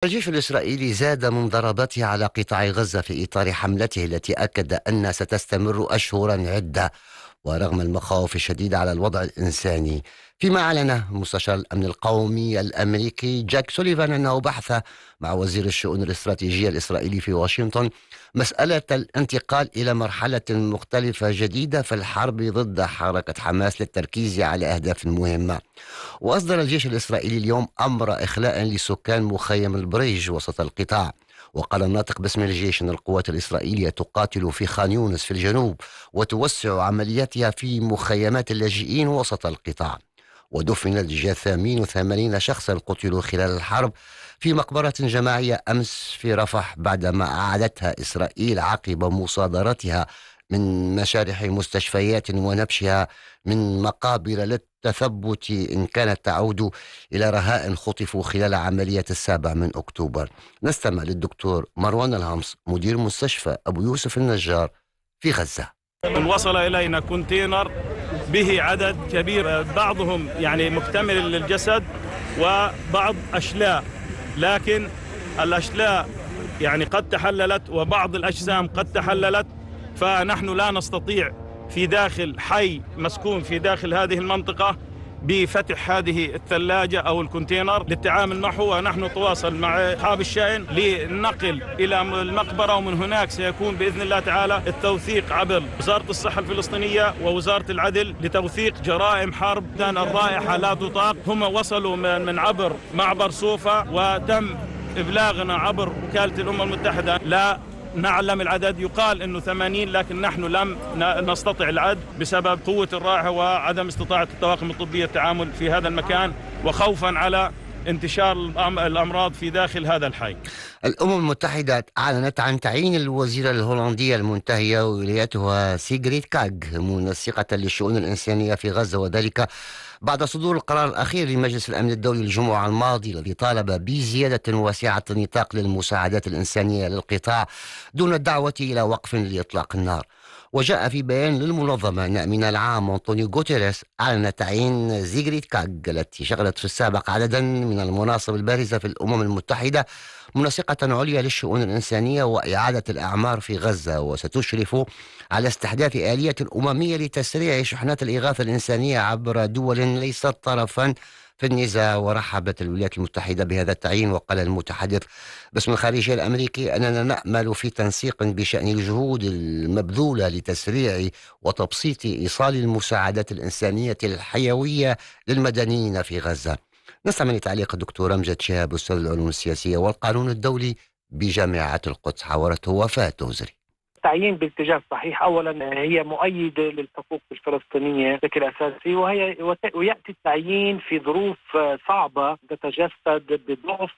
الجيش الإسرائيلي زاد من ضرباته على قطاع غزة في إطار حملته التي أكد أنها ستستمر أشهرا عدة ورغم المخاوف الشديدة على الوضع الإنساني. فيما أعلن مستشار الأمن القومي الأمريكي جاك سوليفان أنه بحث مع وزير الشؤون الاستراتيجية الإسرائيلي في واشنطن مسألة الانتقال إلى مرحلة مختلفة جديدة في الحرب ضد حركة حماس للتركيز على أهداف مهمة. وأصدر الجيش الإسرائيلي اليوم أمر إخلاء لسكان مخيم البريج وسط القطاع. وقال الناطق باسم الجيش أن القوات الإسرائيلية تقاتل في خان يونس في الجنوب وتوسع عملياتها في مخيمات اللاجئين وسط القطاع. ودفن الجثث 82 شخصا قتلوا خلال الحرب في مقبرة جماعية أمس في رفح بعدما أعادتها إسرائيل عقب مصادرتها من مشارح مستشفيات ونبشها من مقابر للتثبت إن كانت تعود إلى رهائن خطفوا خلال عملية 7 أكتوبر. نستمع للدكتور مروان الهمس مدير مستشفى أبو يوسف النجار في غزة. وصل إلينا كونتينر به عدد كبير، بعضهم يعني مكتمل للجسد وبعض أشلاء، لكن الأشلاء يعني قد تحللت وبعض الأجسام قد تحللت، فنحن لا نستطيع في داخل حي مسكون في داخل هذه المنطقة بفتح هذه الثلاجة أو الكونتينر للتعامل معه، ونحن نتواصل مع أصحاب الشأن للنقل إلى المقبرة، ومن هناك سيكون بإذن الله تعالى التوثيق عبر وزارة الصحة الفلسطينية ووزارة العدل لتوثيق جرائم حرب. كان الرائحة لا تطاق، هم وصلوا من عبر معبر صوفا وتم إبلاغنا عبر وكالة الأمم المتحدة. لا نعلم العدد، يقال انه 80، لكن نحن لم نستطع العد بسبب قوة الرائحة وعدم استطاعة الطواقم الطبية التعامل في هذا المكان، وخوفا على انتشار الأمراض في داخل هذا الحي. الأمم المتحدة أعلنت عن تعيين الوزيرة الهولندية المنتهية ولايتها سيغريت كاغ منسقة للشؤون الإنسانية في غزة، وذلك بعد صدور القرار الأخير لمجلس الأمن الدولي الجمعة الماضي الذي طالب بزيادة واسعة النطاق للمساعدات الإنسانية للقطاع دون الدعوة إلى وقف لإطلاق النار. وجاء في بيان للمنظمة أن أمين العام أنطونيو غوتيريس أعلن تعيين زيغريت كاغ التي شغلت في السابق عددا من المناصب البارزة في الأمم المتحدة منسقة عليا للشؤون الإنسانية وإعادة الأعمار في غزة، وستشرف على استحداث آلية أممية لتسريع شحنات الإغاثة الإنسانية عبر دول ليست طرفا في النزاع. ورحبت الولايات المتحدة بهذا التعيين، وقال المتحدث باسم الخارجية الأمريكي أننا نأمل في تنسيق بشأن الجهود المبذولة لتسريع وتبسيط إيصال المساعدات الإنسانية الحيوية للمدنيين في غزة. نستمع لتعليق الدكتور أمجد شهاب أستاذ العلوم السياسية والقانون الدولي بجامعة القدس، حاورته وفاة دوزري. تعيين باتجاه صحيح. اولا هي مؤيده للحقوق الفلسطينيه بشكل اساسي، وياتي التعيين في ظروف صعبه تتجسد بضعف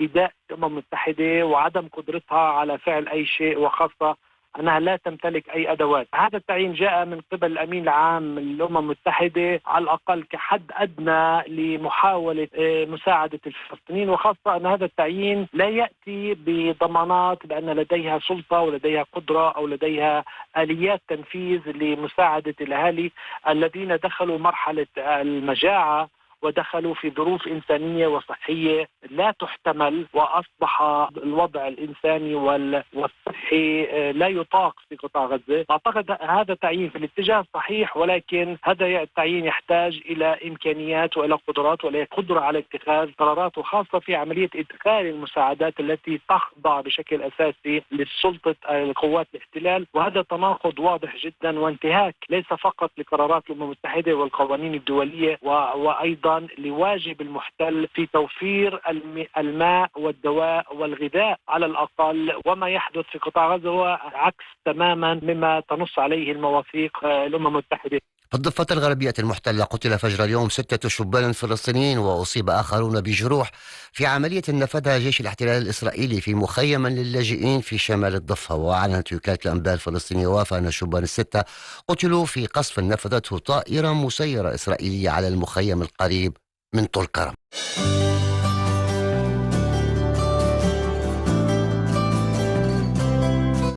اداء الامم المتحده وعدم قدرتها على فعل اي شيء، وخاصه أنها لا تمتلك أي أدوات. هذا التعيين جاء من قبل الأمين العام للأمم المتحدة على الأقل كحد أدنى لمحاولة مساعدة الفلسطينيين، وخاصة أن هذا التعيين لا يأتي بضمانات بأن لديها سلطة ولديها قدرة أو لديها آليات تنفيذ لمساعدة الأهالي الذين دخلوا مرحلة المجاعة ودخلوا في ظروف إنسانية وصحية لا تحتمل، وأصبح الوضع الإنساني والصحي لا يطاق في قطاع غزة. أعتقد هذا تعيين في الاتجاه الصحيح، ولكن هذا التعيين يحتاج إلى إمكانيات وإلى قدرات وإلى قدرة على اتخاذ قرارات، وخاصة في عملية إدخال المساعدات التي تخضع بشكل أساسي لسلطة قوات الاحتلال. وهذا تناقض واضح جدا وانتهاك ليس فقط لقرارات الأمم المتحدة والقوانين الدولية وأيضا لواجب المحتل في توفير الماء والدواء والغذاء على الأقل. وما يحدث في قطاع غزة هو عكس تماما مما تنص عليه المواثيق الأمم المتحدة. في الضفة الغربية المحتلة قتل فجر اليوم 6 شبان فلسطينيين وأصيب آخرون بجروح في عملية نفذها جيش الاحتلال الإسرائيلي في مخيم للاجئين في شمال الضفة. وأعلنت وكالة الأنباء الفلسطينية وافا أن الشبان ال6 قتلوا في قصف نفذته طائرة مسيرة إسرائيلية على المخيم القريب من طول كرم.